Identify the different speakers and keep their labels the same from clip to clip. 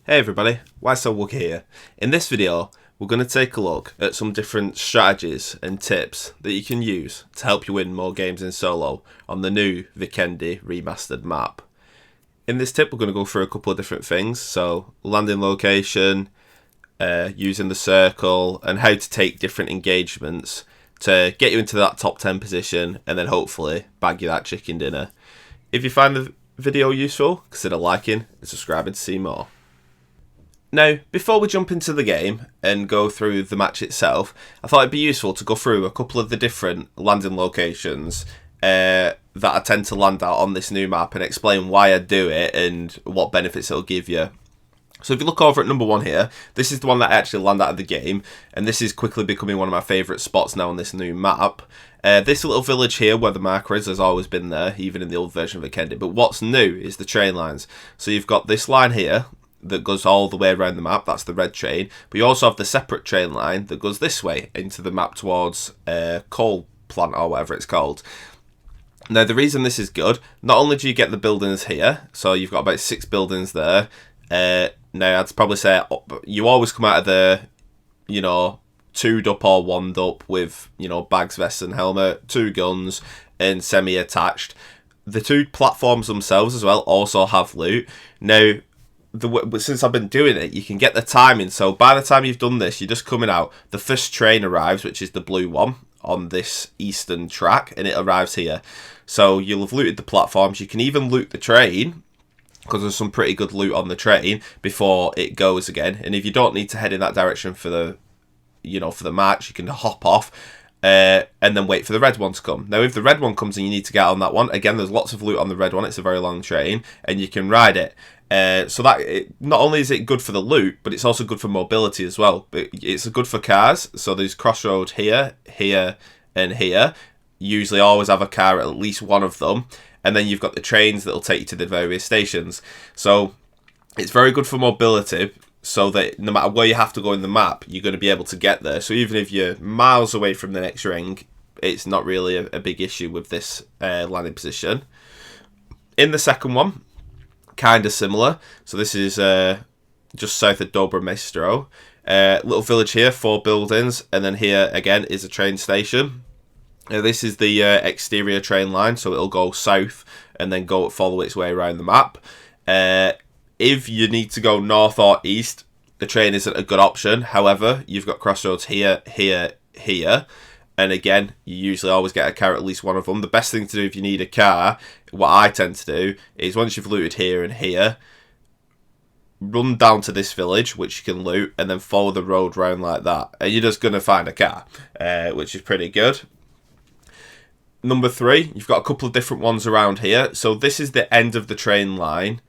Speaker 1: Hey everybody, Why So Wug here. In this video, we're going to take a look at some different strategies and tips that you can use to help you win more games in solo on the new Vikendi Remastered map. In this tip, we're going to go through a couple of different things, so landing location, using the circle, and how to take different engagements to get you into that top 10 position and then hopefully bag you that chicken dinner. If you find the video useful, consider liking and subscribing to see more. Now, before we jump into the game and go through the match itself, I thought it'd be useful to go through a couple of the different landing locations that I tend to land out on this new map and explain why I do it and what benefits it'll give you. So if you look over at number 1 here, this is the one that I actually land out of the game, and this is quickly becoming one of my favourite spots now on this new map. This little village here where the marker is has always been there, even in the old version of Vikendi, but what's new is the train lines. So you've got this line here that goes all the way around the map, that's the red train, but you also have the separate train line that goes this way into the map towards coal plant or whatever it's called. Now the reason this is good, not only do you get the buildings here, so you've got about 6 buildings there. Now I'd probably say you always come out of there, you know, 2'd up or 1'd up with, you know, bags, vests and helmet, 2 guns and semi-attached. The 2 platforms themselves as well also have loot. Now since I've been doing it, you can get the timing, so by the time you've done this, you're just coming out, the first train arrives, which is the blue one on this eastern track, and it arrives here. So you'll have looted the platforms. You can even loot the train because there's some pretty good loot on the train before it goes again. And if you don't need to head in that direction for the, you know, for the match, you can hop off and then wait for the red one to come. Now, if the red one comes and you need to get on that one, again, there's lots of loot on the red one. It's a very long train, and you can ride it. So that not only is it good for the loot, but it's also good for mobility as well. But it's good for cars. So there's crossroads here, here, and here. You usually always have a car at least one of them, and then you've got the trains that'll take you to the various stations. So it's very good for mobility, so that no matter where you have to go in the map, you're going to be able to get there. So even if you're miles away from the next ring, it's not really a big issue with this landing position. In the second one, kind of similar. So this is just south of Dobra Maestro. Little village here, 4 buildings, and then here again is a train station. This is the exterior train line, so it'll go south and then follow its way around the map. If you need to go north or east, the train isn't a good option. However, you've got crossroads here, here, here. And again, you usually always get a car, at least one of them. The best thing to do if you need a car, what I tend to do, is once you've looted here and here, run down to this village, which you can loot, and then follow the road round like that. And you're just going to find a car, which is pretty good. Number 3, you've got a couple of different ones around here. So this is the end of the train line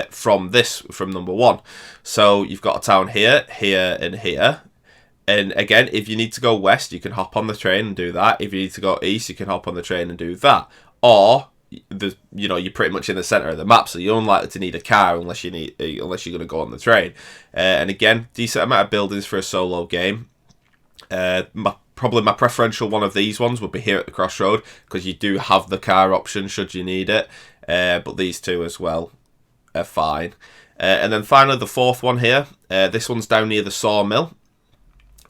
Speaker 1: from number 1. So you've got a town here, here, and here. And again, if you need to go west, you can hop on the train and do that. If you need to go east, you can hop on the train and do that. Or you're pretty much in the center of the map, so you're unlikely to need a car unless you're going to go on the train. And again, decent amount of buildings for a solo game. Probably my preferential one of these ones would be here at the crossroad, because you do have the car option should you need it. But these 2 as well are fine. And then finally, the 4th one here. This one's down near the sawmill.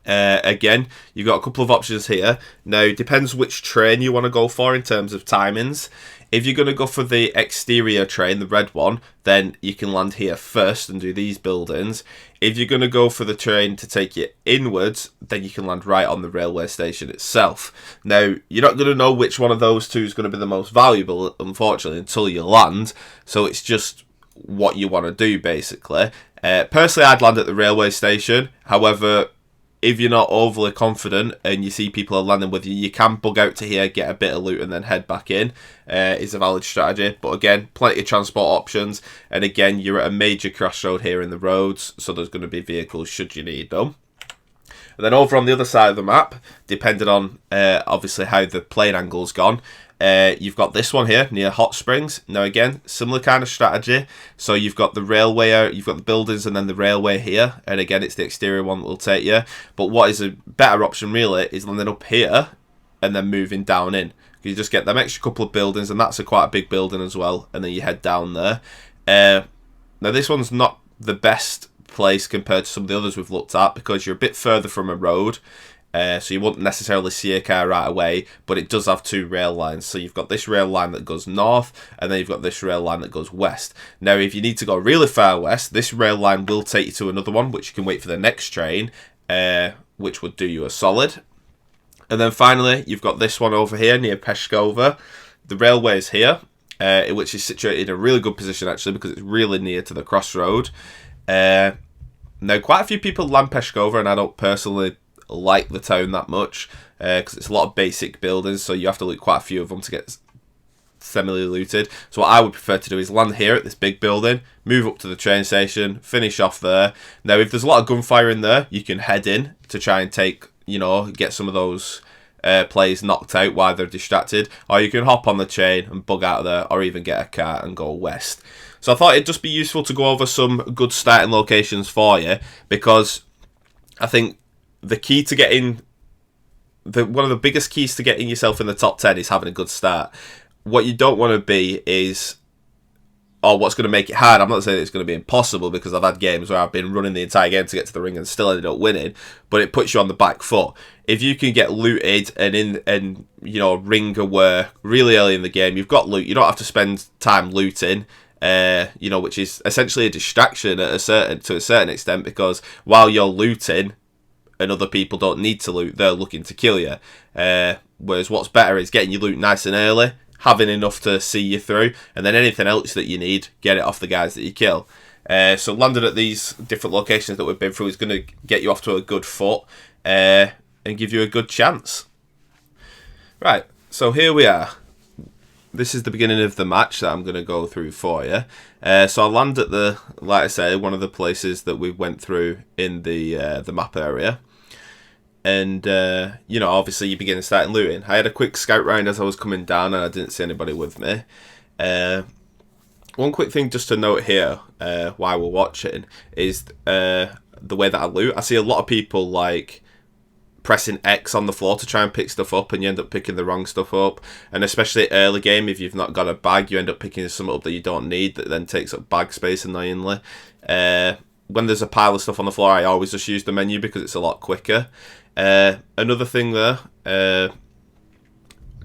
Speaker 1: Again, you've got a couple of options here. Now, it depends which train you want to go for in terms of timings. If you're going to go for the exterior train, the red one, then you can land here first and do these buildings. If you're going to go for the train to take you inwards, then you can land right on the railway station itself. Now, you're not going to know which one of those 2 is going to be the most valuable, unfortunately, until you land. So it's just what you want to do, basically. Personally, I'd land at the railway station. However, if you're not overly confident and you see people are landing with you, you can bug out to here, get a bit of loot and then head back in. Is a valid strategy. But again, plenty of transport options. And again, you're at a major crossroad here in the roads, so there's going to be vehicles should you need them. And then over on the other side of the map, depending on obviously how the plane angle's gone, you've got this one here near Hot Springs. Now again, similar kind of strategy. So you've got the railway, you've got the buildings and then the railway here. And again, it's the exterior one that will take you. But what is a better option really is landing up here and then moving down in. You just get them extra couple of buildings, and that's quite a big building as well. And then you head down there. Now this one's not the best place compared to some of the others we've looked at, because you're a bit further from a road. So you won't necessarily see a car right away, but it does have two rail lines. So you've got this rail line that goes north, and then you've got this rail line that goes west. Now, if you need to go really far west, this rail line will take you to another one, which you can wait for the next train, which would do you a solid. And then finally, you've got this one over here near Peshkova. The railway is here, which is situated in a really good position, actually, because it's really near to the crossroad. Now, quite a few people land Peshkova, and I don't personally like the town that much, because it's a lot of basic buildings, so you have to loot quite a few of them to get semi-looted. So what I would prefer to do is land here at this big building, move up to the train station, finish off there. Now, if there's a lot of gunfire in there, you can head in to try and take, get some of those players knocked out while they're distracted, or you can hop on the train and bug out of there, or even get a car and go west. So I thought it'd just be useful to go over some good starting locations for you, because I think the key to getting one of the biggest keys to getting yourself in the top 10 is having a good start. What you don't want to be is, or what's going to make it hard, I'm not saying it's going to be impossible, because I've had games where I've been running the entire game to get to the ring and still ended up winning, but it puts you on the back foot. If you can get looted and ring away really early in the game, you've got loot, you don't have to spend time looting, which is essentially a distraction to a certain extent, because while you're looting and other people don't need to loot, they're looking to kill you. Whereas what's better is getting your loot nice and early, having enough to see you through, and then anything else that you need, get it off the guys that you kill. So landing at these different locations that we've been through is going to get you off to a good foot and give you a good chance. Right, so here we are. This is the beginning of the match that I'm going to go through for you. So I land at like I say, one of the places that we went through in the map area. And, obviously you begin starting looting. I had a quick scout round as I was coming down, and I didn't see anybody with me. One quick thing just to note here, while we're watching, is the way that I loot. I see a lot of people, pressing X on the floor to try and pick stuff up, and you end up picking the wrong stuff up. And especially early game, if you've not got a bag, you end up picking something up that you don't need, that then takes up bag space annoyingly. When there's a pile of stuff on the floor, I always just use the menu because it's a lot quicker. Another thing there,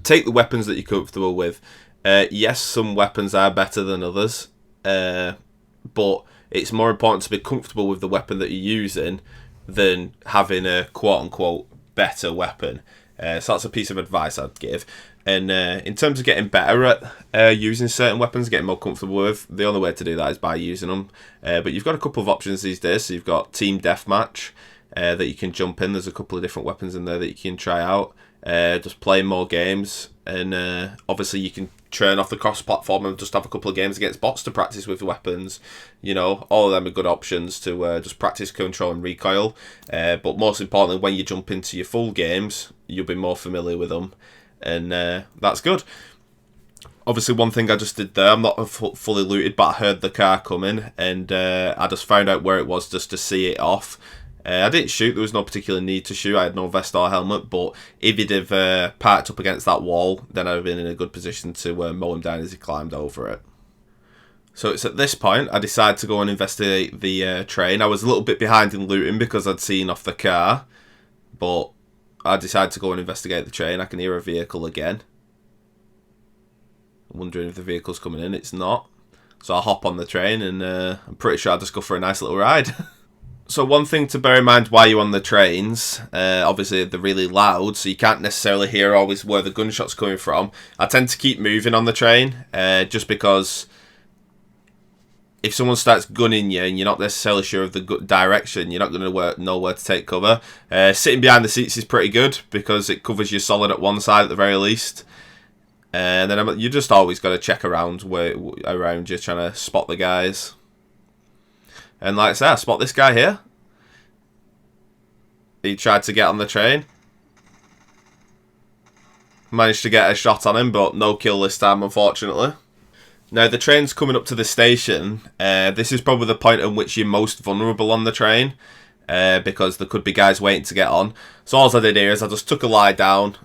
Speaker 1: take the weapons that you're comfortable with. Yes, some weapons are better than others, but it's more important to be comfortable with the weapon that you're using than having a quote-unquote better weapon. So that's a piece of advice I'd give. And in terms of getting better at using certain weapons, getting more comfortable with, the only way to do that is by using them. But you've got a couple of options these days. So you've got Team Deathmatch that you can jump in. There's a couple of different weapons in there that you can try out. Just playing more games. And obviously you can turn off the cross-platform and just have a couple of games against bots to practice with weapons. All of them are good options to just practice control and recoil. But most importantly, when you jump into your full games, you'll be more familiar with them. And that's good. Obviously, one thing I just did there, I'm not fully looted, but I heard the car coming, and I just found out where it was just to see it off. I didn't shoot, there was no particular need to shoot, I had no vest or helmet, but if he'd have parked up against that wall, then I'd have been in a good position to mow him down as he climbed over it. So it's at this point I decided to go and investigate the train. I was a little bit behind in looting because I'd seen off the car, but I decided to go and investigate the train. I can hear a vehicle again. I'm wondering if the vehicle's coming in. It's not. So I hop on the train, and I'm pretty sure I'll just go for a nice little ride. So one thing to bear in mind while you're on the trains, obviously they're really loud, so you can't necessarily hear always where the gunshot's coming from. I tend to keep moving on the train, just because if someone starts gunning you and you're not necessarily sure of the direction, you're not going to know where to take cover. Sitting behind the seats is pretty good because it covers you solid at one side at the very least. And then you just always got to check around you, trying to spot the guys. And like I said, I spot this guy here. He tried to get on the train. Managed to get a shot on him, but no kill this time, unfortunately. Now, the train's coming up to the station. This is probably the point in which you're most vulnerable on the train, because there could be guys waiting to get on. So all I did here is I just took a lie down.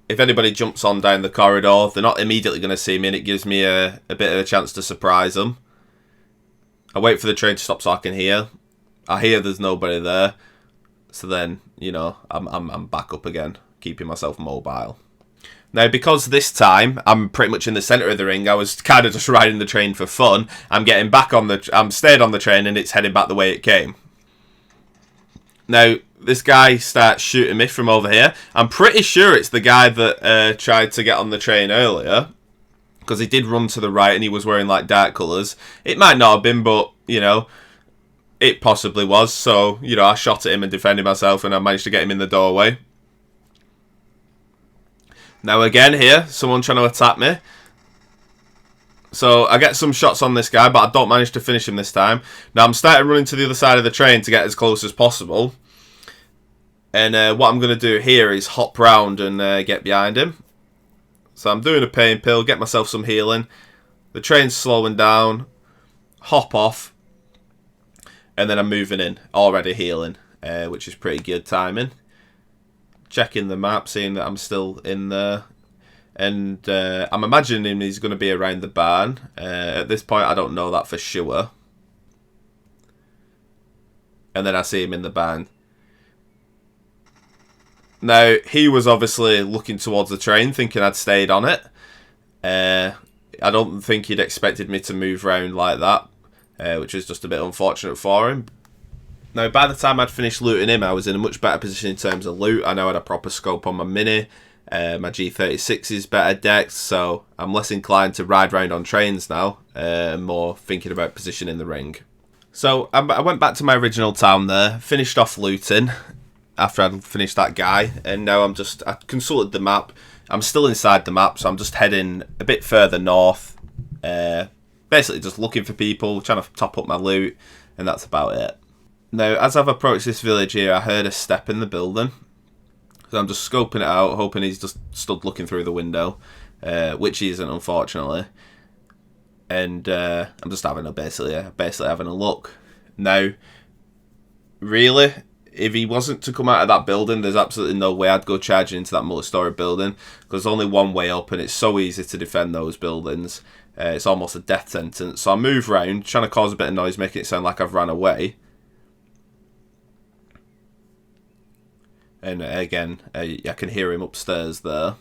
Speaker 1: If anybody jumps on down the corridor, they're not immediately going to see me, and it gives me a bit of a chance to surprise them. I wait for the train to stop so I can hear. I hear there's nobody there. So then, you know, I'm back up again, keeping myself mobile. Now, because this time I'm pretty much in the centre of the ring, I was kind of just riding the train for fun. I'm stayed on the train and it's heading back the way it came. Now, this guy starts shooting me from over here. I'm pretty sure it's the guy that tried to get on the train earlier, because he did run to the right and he was wearing like dark colours. It might not have been, but, you know, it possibly was. So, you know, I shot at him and defended myself and I managed to get him in the doorway. Now again here, someone trying to attack me. So I get some shots on this guy, but I don't manage to finish him this time. Now I'm starting running to the other side of the train to get as close as possible. And what I'm going to do here is hop round and get behind him. So I'm doing a pain pill, get myself some healing. The train's slowing down. Hop off. And then I'm moving in, already healing, which is pretty good timing. Checking the map, seeing that I'm still in there. And I'm imagining he's going to be around the barn. At this point, I don't know that for sure. And then I see him in the barn. Now, he was obviously looking towards the train, thinking I'd stayed on it. I don't think he'd expected me to move around like that, which is just a bit unfortunate for him. Now, by the time I'd finished looting him, I was in a much better position in terms of loot. I now had a proper scope on my Mini. My G36 is better decked, so I'm less inclined to ride around on trains now, and more thinking about position in the ring. So I went back to my original town there, finished off looting after I'd finished that guy, and now I consulted the map. I'm still inside the map, so I'm just heading a bit further north, basically just looking for people, trying to top up my loot, and that's about it. Now, as I've approached this village here, I heard a step in the building. So I'm just scoping it out, hoping he's just stood looking through the window, which he isn't, unfortunately. And I'm just basically having a look. Now, really, if he wasn't to come out of that building, there's absolutely no way I'd go charging into that multi-story building, because there's only one way up, and it's so easy to defend those buildings. It's almost a death sentence. So I move around, trying to cause a bit of noise, making it sound like I've ran away. And again, I can hear him upstairs there.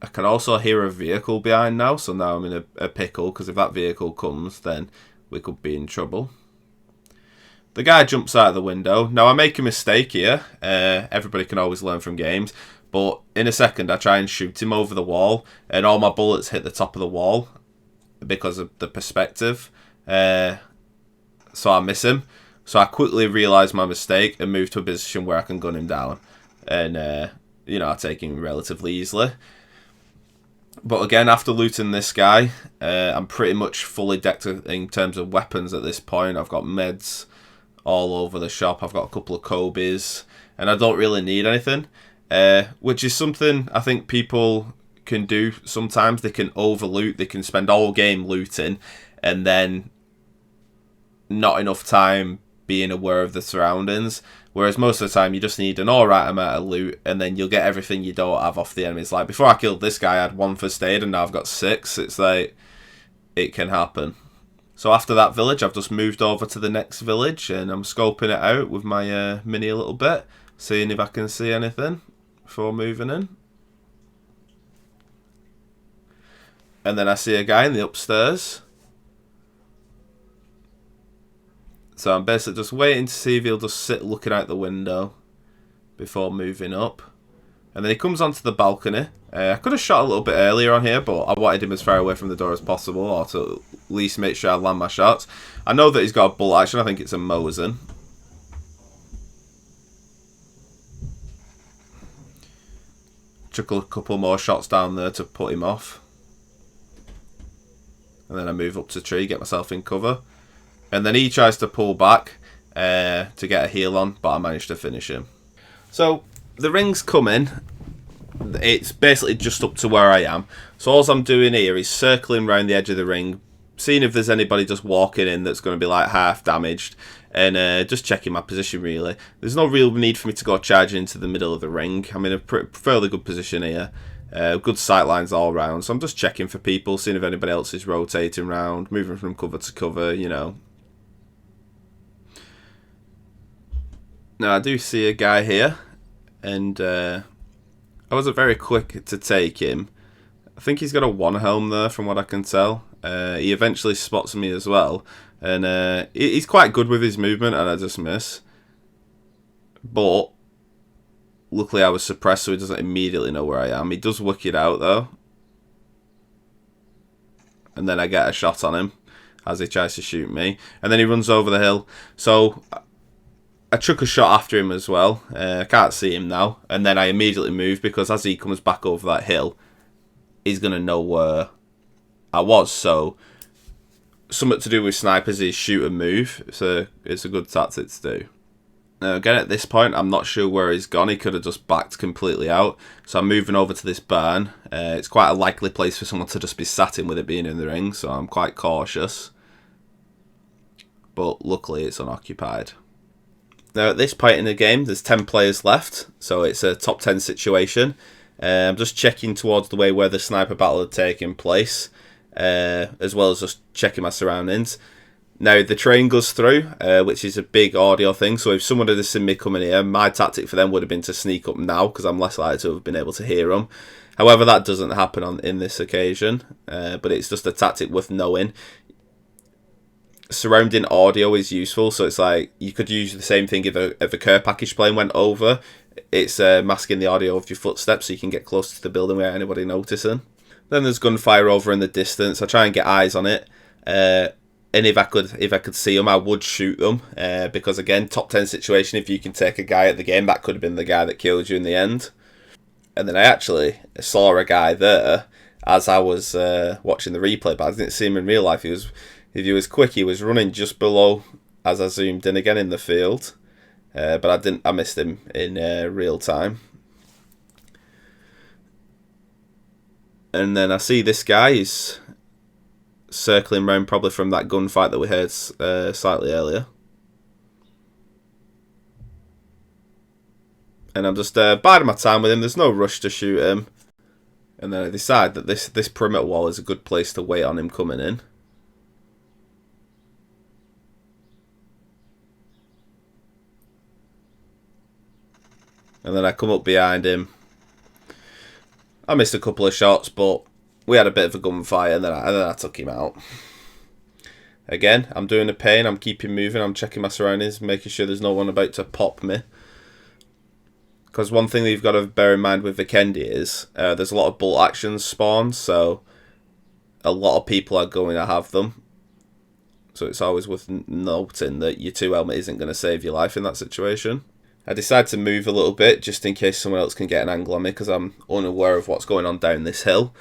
Speaker 1: I can also hear a vehicle behind now, so now I'm in a pickle, because if that vehicle comes, then we could be in trouble. The guy jumps out of the window. Now, I make a mistake here. Everybody can always learn from games. But in a second, I try and shoot him over the wall, and all my bullets hit the top of the wall because of the perspective. So I miss him. So I quickly realise my mistake and move to a position where I can gun him down. And, you know, I take him relatively easily. But again, after looting this guy, I'm pretty much fully decked in terms of weapons at this point. I've got meds all over the shop. I've got a couple of Kobe's. And I don't really need anything. Which is something I think people can do sometimes. They can over-loot. They can spend all game looting. And then not enough time being aware of the surroundings, whereas most of the time you just need an alright amount of loot, and then you'll get everything you don't have off the enemies. Like, before I killed this guy, I had 1 first aid, and now I've got 6. It's like, it can happen. So after that village, I've just moved over to the next village, and I'm scoping it out with my Mini a little bit, seeing if I can see anything before moving in. And then I see a guy in the upstairs. So I'm basically just waiting to see if he'll just sit looking out the window before moving up. And then he comes onto the balcony. I could have shot a little bit earlier on here, but I wanted him as far away from the door as possible, or to at least make sure I land my shots. I know that he's got a bolt action. I think it's a Mosin. Chuckle a couple more shots down there to put him off. And then I move up to the tree, get myself in cover. And then he tries to pull back to get a heal on, but I managed to finish him. So the ring's coming. It's basically just up to where I am. So all I'm doing here is circling around the edge of the ring, seeing if there's anybody just walking in that's going to be like half damaged, and just checking my position really. There's no real need for me to go charging into the middle of the ring. I'm in a fairly good position here. Good sight lines all round. So I'm just checking for people, seeing if anybody else is rotating round, moving from cover to cover, you know. Now I do see a guy here, and I wasn't very quick to take him. I think he's got a 1 helm there from what I can tell. He eventually spots me as well, and he's quite good with his movement, and I just miss. But luckily I was suppressed, so he doesn't immediately know where I am. He does work it out though, and then I get a shot on him as he tries to shoot me, and then he runs over the hill. So I took a shot after him as well. I can't see him now, and then I immediately move, because as he comes back over that hill, he's going to know where I was. So something to do with snipers is shoot and move. So it's a good tactic to do. Now again, at this point, I'm not sure where he's gone. He could have just backed completely out. So I'm moving over to this barn. It's quite a likely place for someone to just be sat in with it being in the ring, so I'm quite cautious. But luckily it's unoccupied. Now at this point in the game, there's 10 players left, so it's a top 10 situation. I'm just checking towards the way where the sniper battle had taken place, as well as just checking my surroundings. Now the train goes through, which is a big audio thing, so if someone had seen me coming here, my tactic for them would have been to sneak up now, because I'm less likely to have been able to hear them. However, that doesn't happen in this occasion, but it's just a tactic worth knowing. Surrounding audio is useful, so it's like you could use the same thing if a care package plane went over. It's masking the audio of your footsteps, so you can get close to the building without anybody noticing. Then there's gunfire over in the distance. I try and get eyes on it, and if I could see them, I would shoot them, because again, top 10 situation. If you can take a guy at the game, that could have been the guy that killed you in the end. And then I actually saw a guy there as I was watching the replay, but I didn't see him in real life. If he was quick, he was running just below as I zoomed in again in the field, but I missed him in real time. And then I see this guy, he's circling around probably from that gunfight that we heard slightly earlier. And I'm just biding my time with him. There's no rush to shoot him. And then I decide that this perimeter wall is a good place to wait on him coming in. And then I come up behind him. I missed a couple of shots, but we had a bit of a gunfight, and then I took him out. Again, I'm doing a pain. I'm keeping moving. I'm checking my surroundings, making sure there's no one about to pop me. Because one thing that you've got to bear in mind with Vikendi is there's a lot of bolt actions spawned, so a lot of people are going to have them. So it's always worth noting that your 2 helmet isn't going to save your life in that situation. I decide to move a little bit just in case someone else can get an angle on me, because I'm unaware of what's going on down this hill.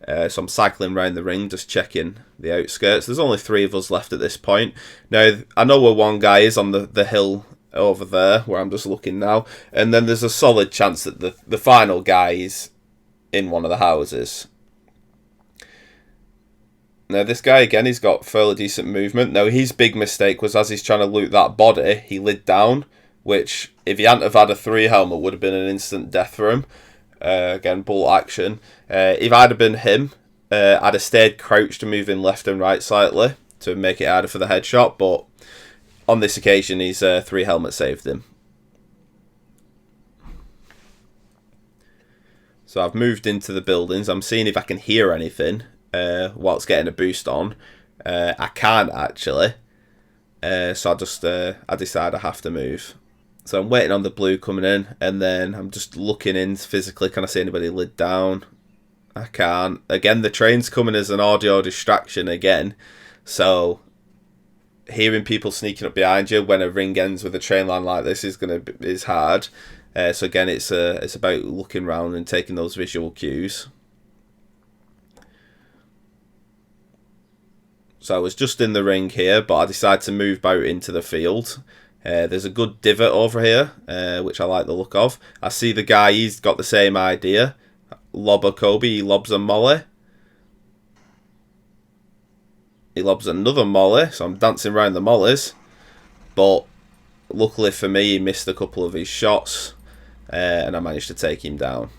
Speaker 1: So I'm cycling around the ring, just checking the outskirts. There's only 3 of us left at this point. Now, I know where one guy is on the hill over there, where I'm just looking now. And then there's a solid chance that the final guy is in one of the houses. Now, this guy, again, he's got fairly decent movement. Now, his big mistake was as he's trying to loot that body, he lid down, which, if he hadn't have had a 3 helmet, would have been an instant death for him. Again, bolt action. If I'd have been him, I'd have stayed crouched and moving left and right slightly to make it harder for the headshot, but on this occasion, his 3 helmet saved him. So I've moved into the buildings. I'm seeing if I can hear anything whilst getting a boost on. I can't actually, so I decide I have to move. So I'm waiting on the blue coming in, and then I'm just looking in physically. Can I see anybody lid down? I can't. Again, the train's coming as an audio distraction again. So hearing people sneaking up behind you when a ring ends with a train line like this is hard. So again, it's about looking around and taking those visual cues. So I was just in the ring here, but I decided to move out into the field. There's a good divot over here, which I like the look of. I see the guy, he's got the same idea. Lob a Kobe, he lobs a molly. He lobs another molly, so I'm dancing around the mollies. But luckily for me, he missed a couple of his shots, and I managed to take him down.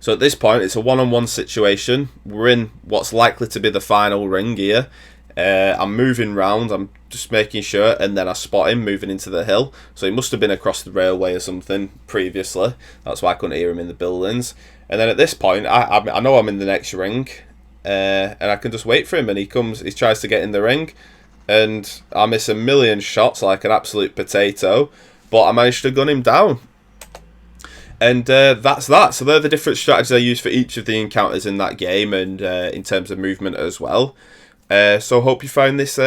Speaker 1: So at this point, it's a one-on-one situation. We're in what's likely to be the final ring here. I'm moving round, I'm just making sure, and then I spot him moving into the hill. So he must have been across the railway or something previously. That's why I couldn't hear him in the buildings. And then at this point, I know I'm in the next ring, and I can just wait for him. And he tries to get in the ring, and I miss a million shots like an absolute potato, but I managed to gun him down. And that's that. So they're the different strategies I use for each of the encounters in that game, and in terms of movement as well. So hope you find this,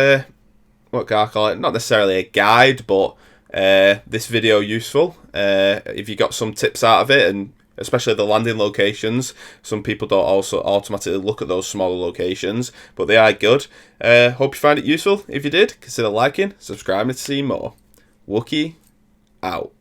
Speaker 1: what can I call it? Not necessarily a guide, but this video useful. If you got some tips out of it, and especially the landing locations. Some people don't also automatically look at those smaller locations, but they are good. Hope you find it useful. If you did, consider liking, subscribing to see more. Wookie out.